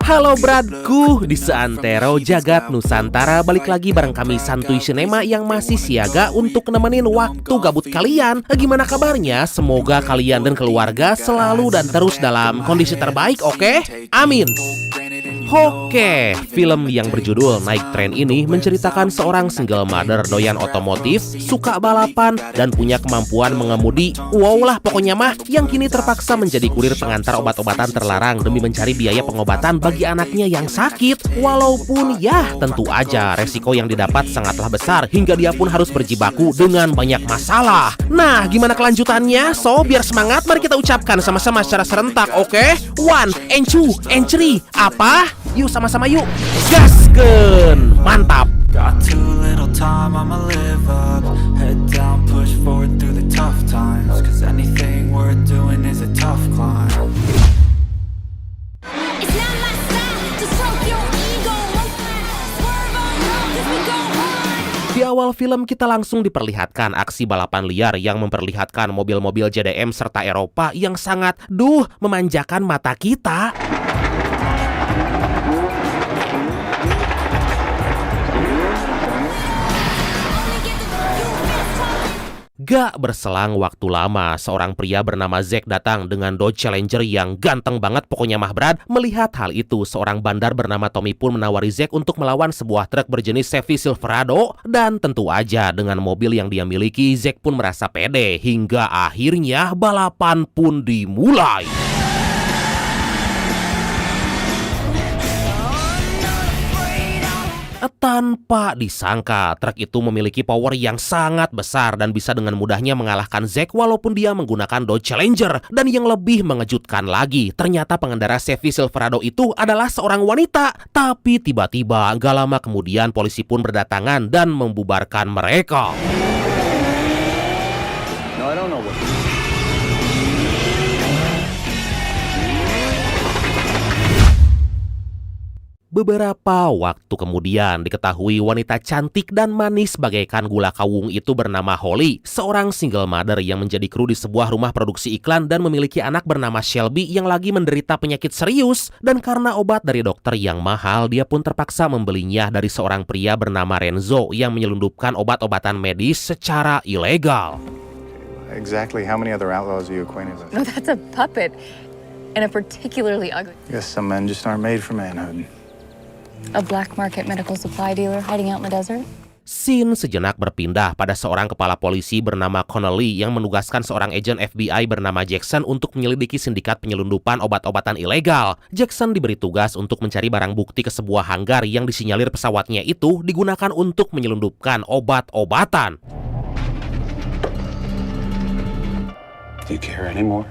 Halo bradku, di seantero jagat Nusantara balik lagi bareng kami Santuy Cinema yang masih siaga untuk nemenin waktu gabut kalian. Gimana kabarnya? Semoga kalian dan keluarga selalu dan terus dalam kondisi terbaik, oke? Amin. Oke, film yang berjudul Naik Tren ini menceritakan seorang single mother doyan otomotif, suka balapan, dan punya kemampuan mengemudi. Wow lah pokoknya mah, yang kini terpaksa menjadi kurir pengantar obat-obatan terlarang demi mencari biaya pengobatan bagi anaknya yang sakit. Walaupun ya tentu aja resiko yang didapat sangatlah besar hingga dia pun harus berjibaku dengan banyak masalah. Nah, gimana kelanjutannya? So, biar semangat mari kita ucapkan sama-sama secara serentak, oke? One, and two, and three. Apa? Yuk sama-sama yuk. Gaskeun. Mantap. Got too little time, I'ma live up. Head down, push forward through the tough times. Cause anything worth doing is a tough climb. It's not my style to stroke your ego. Swerve on road 'cause we go hard. Di awal film kita langsung diperlihatkan aksi balapan liar yang memperlihatkan mobil-mobil JDM serta Eropa yang sangat memanjakan mata kita. Gak berselang waktu lama, seorang pria bernama Zack datang dengan Dodge Challenger yang ganteng banget pokoknya mah Brad. Melihat hal itu, seorang bandar bernama Tommy pun menawari Zack untuk melawan sebuah truk berjenis Chevy Silverado. Dan tentu aja dengan mobil yang dia miliki, Zack pun merasa pede hingga akhirnya balapan pun dimulai. Tanpa disangka, truk itu memiliki power yang sangat besar dan bisa dengan mudahnya mengalahkan Zack walaupun dia menggunakan Dodge Challenger. Dan yang lebih mengejutkan lagi, ternyata pengendara Chevy Silverado itu adalah seorang wanita. Tapi tiba-tiba, gak lama kemudian polisi pun berdatangan dan membubarkan mereka. No, I don't know what. Beberapa waktu kemudian diketahui wanita cantik dan manis bagaikan gula kawung itu bernama Holly, seorang single mother yang menjadi kru di sebuah rumah produksi iklan dan memiliki anak bernama Shelby yang lagi menderita penyakit serius. Dan karena obat dari dokter yang mahal, dia pun terpaksa membelinya dari seorang pria bernama Renzo yang menyelundupkan obat-obatan medis secara ilegal. Exactly how many other outlaws are you acquainted with? No, that's a puppet. And a particularly ugly. Guess some men just aren't made for manhood. A black market medical supply dealer hiding out in the desert? Scene sejenak berpindah pada seorang kepala polisi bernama Connolly yang menugaskan seorang agen FBI bernama Jackson untuk menyelidiki sindikat penyelundupan obat-obatan ilegal. Jackson diberi tugas untuk mencari barang bukti ke sebuah hanggar yang disinyalir pesawatnya itu digunakan untuk menyelundupkan obat-obatan. Do you care anymore?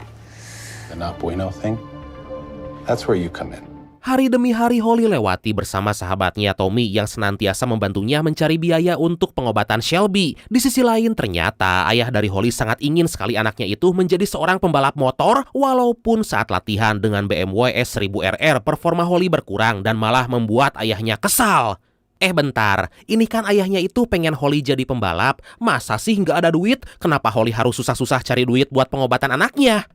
The not bueno thing? That's where you come in. Hari demi hari Holly lewati bersama sahabatnya Tommy yang senantiasa membantunya mencari biaya untuk pengobatan Shelby. Di sisi lain ternyata ayah dari Holly sangat ingin sekali anaknya itu menjadi seorang pembalap motor, walaupun saat latihan dengan BMW S1000RR performa Holly berkurang dan malah membuat ayahnya kesal. Bentar, ini kan ayahnya itu pengen Holly jadi pembalap, masa sih nggak ada duit? Kenapa Holly harus susah-susah cari duit buat pengobatan anaknya?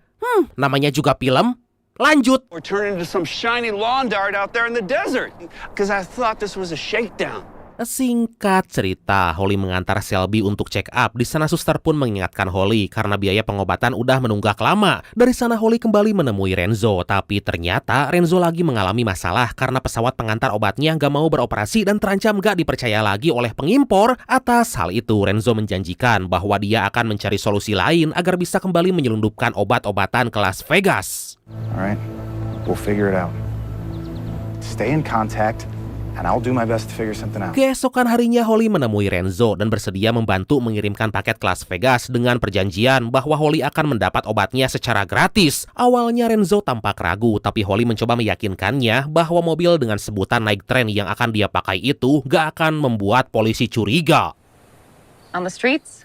Namanya juga film. Lanjut. We're turning into some shiny lawn dart out there in the desert. Because I thought this was a shakedown. Singkat cerita, Holly mengantar Shelby untuk check up. Di sana suster pun mengingatkan Holly karena biaya pengobatan udah menunggak lama. Dari sana Holly kembali menemui Renzo, tapi ternyata Renzo lagi mengalami masalah karena pesawat pengantar obatnya gak mau beroperasi dan terancam gak dipercaya lagi oleh pengimpor. Atas hal itu, Renzo menjanjikan bahwa dia akan mencari solusi lain agar bisa kembali menyelundupkan obat-obatan ke Las Vegas. All right, we'll figure it out. Stay in contact, and I'll do my best to figure something out. Keesokan harinya Holly menemui Renzo dan bersedia membantu mengirimkan paket ke Las Vegas dengan perjanjian bahwa Holly akan mendapat obatnya secara gratis. Awalnya Renzo tampak ragu, tapi Holly mencoba meyakinkannya bahwa mobil dengan sebutan Naik Tren yang akan dia pakai itu gak akan membuat polisi curiga. On the streets,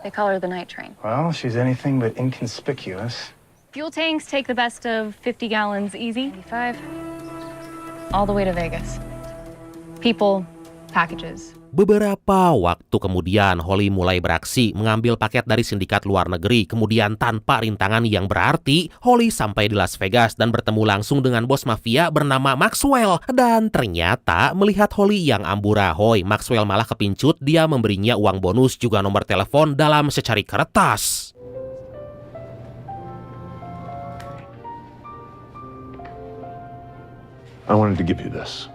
they call her the night train. Well, she's anything but inconspicuous. Fuel tanks take the best of 50 gallons easy. 95. All the way to Vegas. People, packages, Beberapa waktu kemudian, Holly mulai beraksi mengambil paket dari sindikat luar negeri. Kemudian tanpa rintangan yang berarti, Holly sampai di Las Vegas dan bertemu langsung dengan bos mafia bernama Maxwell. Dan ternyata melihat Holly yang amburadul, Maxwell malah kepincut. Dia memberinya uang bonus juga nomor telepon dalam secari kertas. I wanted to give you this.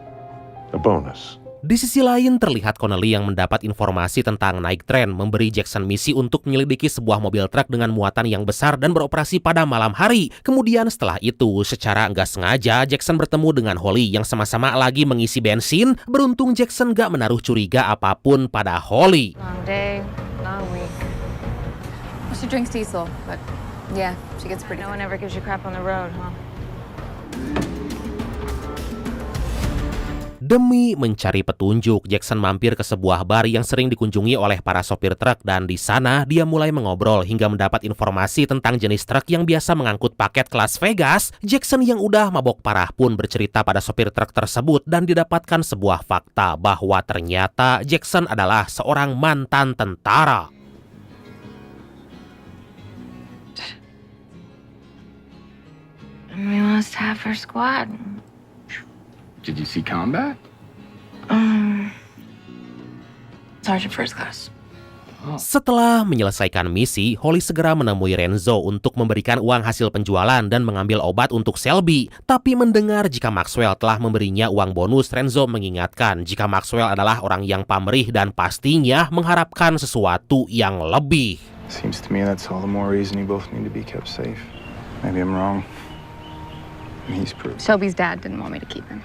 A bonus. Di sisi lain terlihat Connelly yang mendapat informasi tentang Night Train memberi Jackson misi untuk menyelidiki sebuah mobil truk dengan muatan yang besar dan beroperasi pada malam hari. Kemudian setelah itu secara nggak sengaja Jackson bertemu dengan Holly yang sama-sama lagi mengisi bensin. Beruntung Jackson nggak menaruh curiga apapun pada Holly. Long day, long week. She drinks diesel, but yeah, she gets pretty. No one ever gives you crap on the road, huh? Demi mencari petunjuk, Jackson mampir ke sebuah bar yang sering dikunjungi oleh para sopir truk dan di sana dia mulai mengobrol hingga mendapat informasi tentang jenis truk yang biasa mengangkut paket ke Las Vegas. Jackson yang udah mabok parah pun bercerita pada sopir truk tersebut dan didapatkan sebuah fakta bahwa ternyata Jackson adalah seorang mantan tentara. We must have her squad. Did you see combat? Sergeant First Class. Setelah menyelesaikan misi, Holly segera menemui Renzo untuk memberikan uang hasil penjualan dan mengambil obat untuk Shelby. Tapi mendengar jika Maxwell telah memberinya uang bonus, Renzo mengingatkan jika Maxwell adalah orang yang pamrih dan pastinya mengharapkan sesuatu yang lebih. Seems to me that's all the more reason you both need to be kept safe. Maybe I'm wrong. He's proof. Shelby's dad didn't want me to keep him.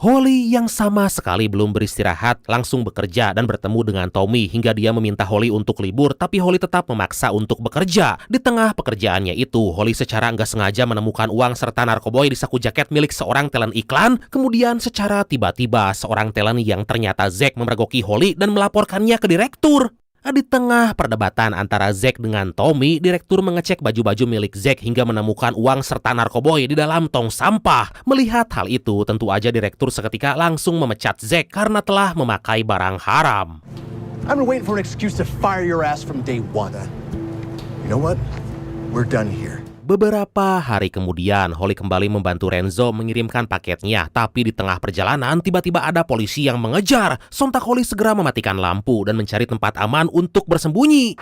Holly yang sama sekali belum beristirahat langsung bekerja dan bertemu dengan Tommy hingga dia meminta Holly untuk libur, tapi Holly tetap memaksa untuk bekerja. Di tengah pekerjaannya itu, Holly secara nggak sengaja menemukan uang serta narkoboy di saku jaket milik seorang talent iklan. Kemudian secara tiba-tiba seorang talent yang ternyata Zack memergoki Holly dan melaporkannya ke direktur. Di tengah perdebatan antara Zack dengan Tommy, direktur mengecek baju-baju milik Zack hingga menemukan uang serta narkoboy di dalam tong sampah. Melihat hal itu, tentu aja direktur seketika langsung memecat Zack karena telah memakai barang haram. I've been waiting for an excuse to fire your ass from day one. You know what? We're done here. Beberapa hari kemudian, Holly kembali membantu Renzo mengirimkan paketnya. Tapi di tengah perjalanan, tiba-tiba ada polisi yang mengejar. Sontak Holly segera mematikan lampu dan mencari tempat aman untuk bersembunyi.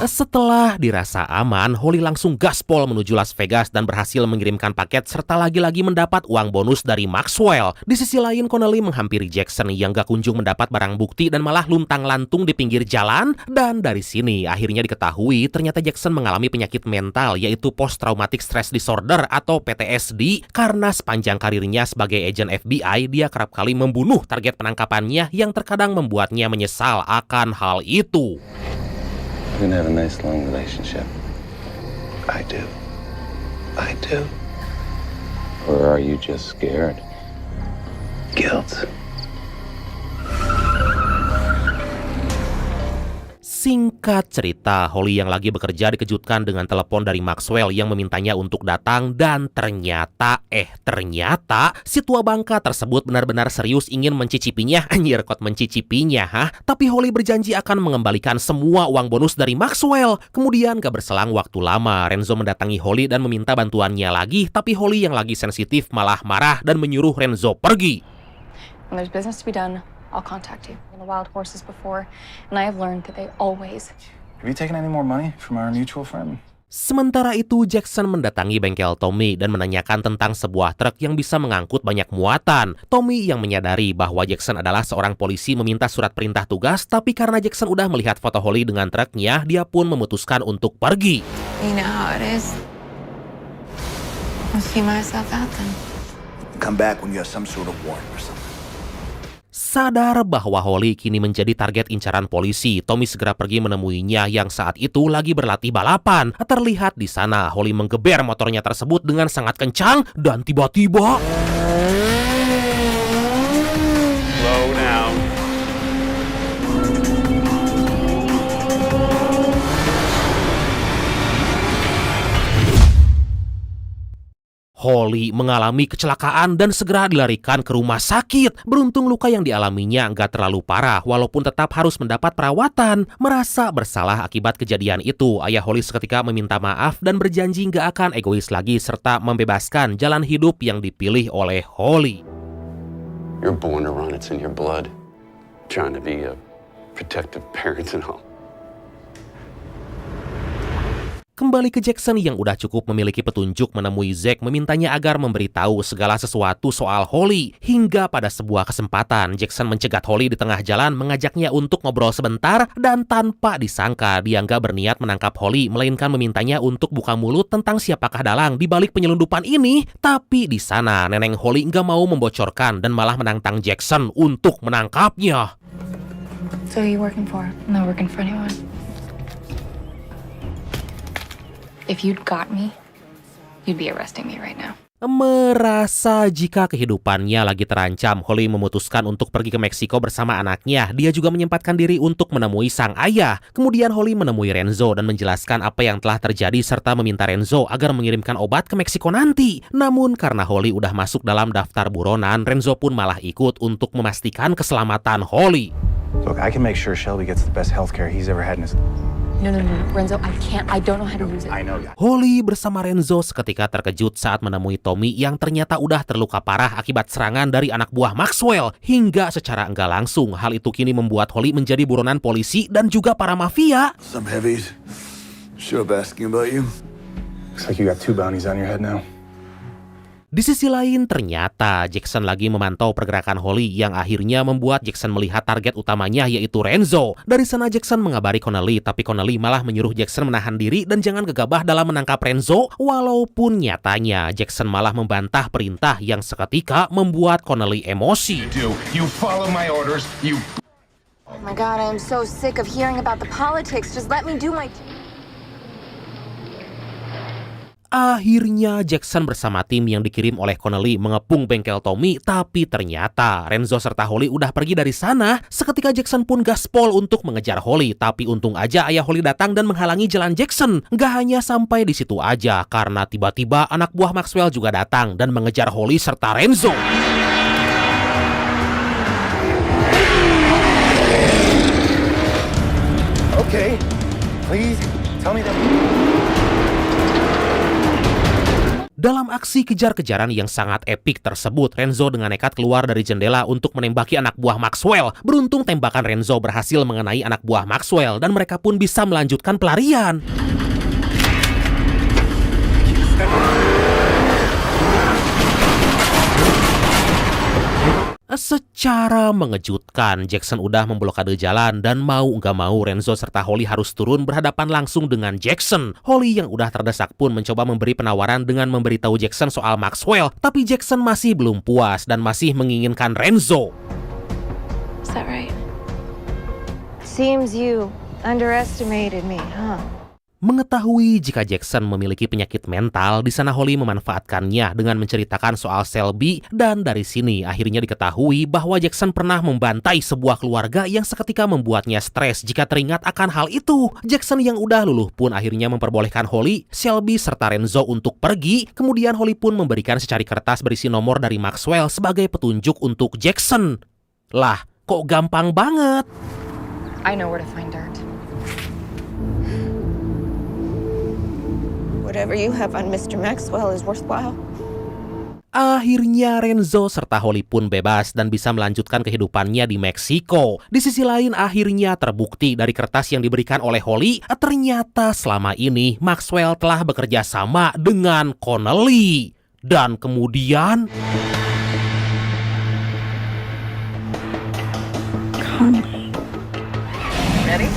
Setelah dirasa aman, Holly langsung gaspol menuju Las Vegas dan berhasil mengirimkan paket serta lagi-lagi mendapat uang bonus dari Maxwell. Di sisi lain, Connelly menghampiri Jackson yang gak kunjung mendapat barang bukti dan malah luntang-lantung di pinggir jalan. Dan dari sini akhirnya diketahui ternyata Jackson mengalami penyakit mental yaitu Post Traumatic Stress Disorder atau PTSD karena sepanjang karirnya sebagai agen FBI dia kerap kali membunuh target penangkapannya yang terkadang membuatnya menyesal akan hal itu. We're gonna have a nice long relationship. I do. Or are you just scared? Guilt. Singkat cerita, Holly yang lagi bekerja dikejutkan dengan telepon dari Maxwell yang memintanya untuk datang dan ternyata si tua bangka tersebut benar-benar serius ingin mencicipinya. Anjir, kok mencicipinya, Tapi Holly berjanji akan mengembalikan semua uang bonus dari Maxwell. Kemudian gak berselang waktu lama, Renzo mendatangi Holly dan meminta bantuannya lagi, tapi Holly yang lagi sensitif malah marah dan menyuruh Renzo pergi. When there's business to be done, I'll contact you. The wild horses before, and I have learned that they always. Have you taken any more money from our mutual friend? Sementara itu, Jackson mendatangi bengkel Tommy dan menanyakan tentang sebuah truk yang bisa mengangkut banyak muatan. Tommy yang menyadari bahwa Jackson adalah seorang polisi meminta surat perintah tugas, tapi karena Jackson udah melihat foto Holly dengan truknya, dia pun memutuskan untuk pergi. You know how it is. I'll see myself out then. Come back when you have some sort of warrant or something. Sadar bahwa Holly kini menjadi target incaran polisi, Tommy segera pergi menemuinya yang saat itu lagi berlatih balapan. Terlihat di sana Holly menggeber motornya tersebut dengan sangat kencang dan tiba-tiba Slow down. Holly mengalami kecelakaan dan segera dilarikan ke rumah sakit. Beruntung luka yang dialaminya nggak terlalu parah, walaupun tetap harus mendapat perawatan. Merasa bersalah akibat kejadian itu, ayah Holly seketika meminta maaf dan berjanji nggak akan egois lagi serta membebaskan jalan hidup yang dipilih oleh Holly. You're born to run, it's in your blood. Trying to be a protective parent and all. Kembali ke Jackson yang udah cukup memiliki petunjuk menemui Zack memintanya agar memberitahu segala sesuatu soal Holly. Hingga pada sebuah kesempatan, Jackson mencegat Holly di tengah jalan, mengajaknya untuk ngobrol sebentar, dan tanpa disangka dia nggak berniat menangkap Holly, melainkan memintanya untuk buka mulut tentang siapakah dalang di balik penyelundupan ini. Tapi di sana, neneng Holly nggak mau membocorkan dan malah menantang Jackson untuk menangkapnya. So who you working for? I'm not working for anyone. If you'd got me, you'd be arresting me right now. Merasa jika kehidupannya lagi terancam, Holly memutuskan untuk pergi ke Meksiko bersama anaknya. Dia juga menyempatkan diri untuk menemui sang ayah. Kemudian Holly menemui Renzo dan menjelaskan apa yang telah terjadi serta meminta Renzo agar mengirimkan obat ke Meksiko nanti. Namun karena Holly udah masuk dalam daftar buronan, Renzo pun malah ikut untuk memastikan keselamatan Holly. Look, I can make sure Shelby gets the best healthcare he's ever had in his... No, Renzo, I can't. I don't know how to use it. I know. Holly bersama Renzo seketika terkejut saat menemui Tommy yang ternyata udah terluka parah akibat serangan dari anak buah Maxwell. Hingga secara enggak langsung, hal itu kini membuat Holly menjadi buronan polisi dan juga para mafia. Some heavies show up asking about you. Looks like you got 2 bounties on your head now. Di sisi lain, ternyata Jackson lagi memantau pergerakan Holly yang akhirnya membuat Jackson melihat target utamanya yaitu Renzo. Dari sana Jackson mengabari Connelly, tapi Connelly malah menyuruh Jackson menahan diri dan jangan gegabah dalam menangkap Renzo. Walaupun nyatanya Jackson malah membantah perintah yang seketika membuat Connelly emosi. You follow my orders, you... Oh my God, I am so sick of hearing about the politics. Just let me do my... Akhirnya Jackson bersama tim yang dikirim oleh Connelly mengepung bengkel Tommy, tapi ternyata Renzo serta Holly udah pergi dari sana. Seketika Jackson pun gaspol untuk mengejar Holly, tapi untung aja ayah Holly datang dan menghalangi jalan Jackson. Gak hanya sampai di situ aja, karena tiba-tiba anak buah Maxwell juga datang dan mengejar Holly serta Renzo. Okay, please, tell me that... Dalam aksi kejar-kejaran yang sangat epik tersebut, Renzo dengan nekat keluar dari jendela untuk menembaki anak buah Maxwell. Beruntung tembakan Renzo berhasil mengenai anak buah Maxwell dan mereka pun bisa melanjutkan pelarian. Secara mengejutkan, Jackson udah memblokade jalan dan mau nggak mau Renzo serta Holly harus turun berhadapan langsung dengan Jackson. Holly yang udah terdesak pun mencoba memberi penawaran dengan memberitahu Jackson soal Maxwell, tapi Jackson masih belum puas dan masih menginginkan Renzo. Is that right? Seems you underestimated me, huh? Mengetahui jika Jackson memiliki penyakit mental, di sana Holly memanfaatkannya dengan menceritakan soal Shelby, dan dari sini akhirnya diketahui bahwa Jackson pernah membantai sebuah keluarga yang seketika membuatnya stres jika teringat akan hal itu. Jackson yang udah luluh pun akhirnya memperbolehkan Holly, Shelby serta Renzo untuk pergi. Kemudian Holly pun memberikan secari kertas berisi nomor dari Maxwell sebagai petunjuk untuk Jackson. Lah, kok gampang banget? I know where to find dirt. Whatever you have on Mr. Maxwell is worthwhile. Akhirnya Renzo serta Holly pun bebas dan bisa melanjutkan kehidupannya di Meksiko. Di sisi lain akhirnya terbukti dari kertas yang diberikan oleh Holly, ternyata selama ini Maxwell telah bekerja sama dengan Connelly. Dan kemudian... Connelly. Ready?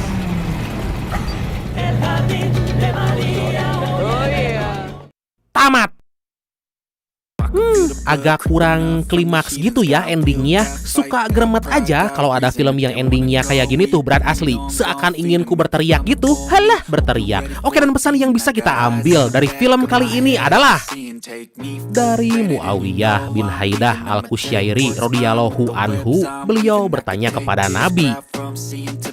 Tamat! agak kurang klimaks gitu ya endingnya. Suka gremet aja kalau ada film yang endingnya kayak gini tuh, Brad, asli. Seakan ingin ku berteriak gitu. Halah, berteriak. Oke, dan pesan yang bisa kita ambil dari film kali ini adalah dari Muawiyah bin Haidah al-Qusyairi radhiyallahu anhu. Beliau bertanya kepada Nabi,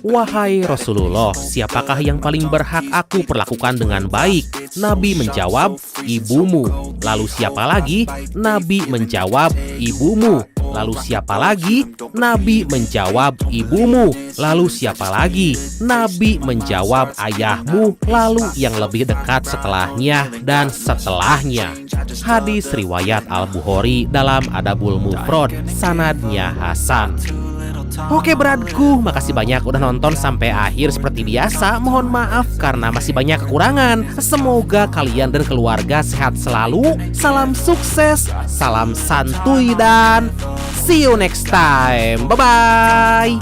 "Wahai Rasulullah, siapakah yang paling berhak aku perlakukan dengan baik?" Nabi menjawab, "Ibumu." Lalu siapa lagi? Nabi menjawab, "Ibumu." Lalu siapa lagi? Nabi menjawab, "Ibumu." Lalu siapa lagi? Nabi menjawab, "Ayahmu." Lalu yang lebih dekat setelahnya dan setelahnya. Hadis riwayat Al-Bukhari dalam Adabul Mufrad, sanadnya hasan. Oke, Bradku, makasih banyak udah nonton sampai akhir. Seperti biasa, mohon maaf karena masih banyak kekurangan. Semoga kalian dan keluarga sehat selalu. Salam sukses, salam santuy, dan see you next time. Bye-bye.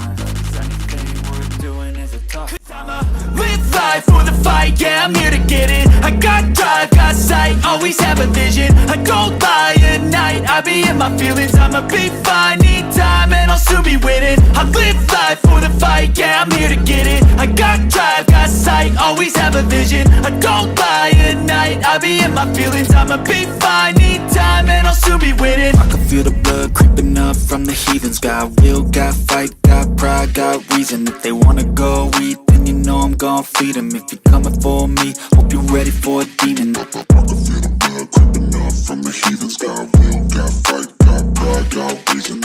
Live life for the fight, yeah, I'm here to get it. I got drive, got sight, always have a vision. I don't lie at night, I be in my feelings. I'ma be fine, need time, and I'll soon be winning. I live life for the fight, yeah, I'm here to get it. I got drive, got sight, always have a vision. I don't lie at night, I be in my feelings. I'ma be fine, need time, and I'll soon be winning. I can feel the blood creeping up from the heathens. Got will, got fight, got pride, got reason. If they wanna go eat, then you know I'm gon' feed them. If you're coming for me, hope you're ready for a demon. I can feel the blood creeping up from the heathens. Got will, got fight, got pride, got reason.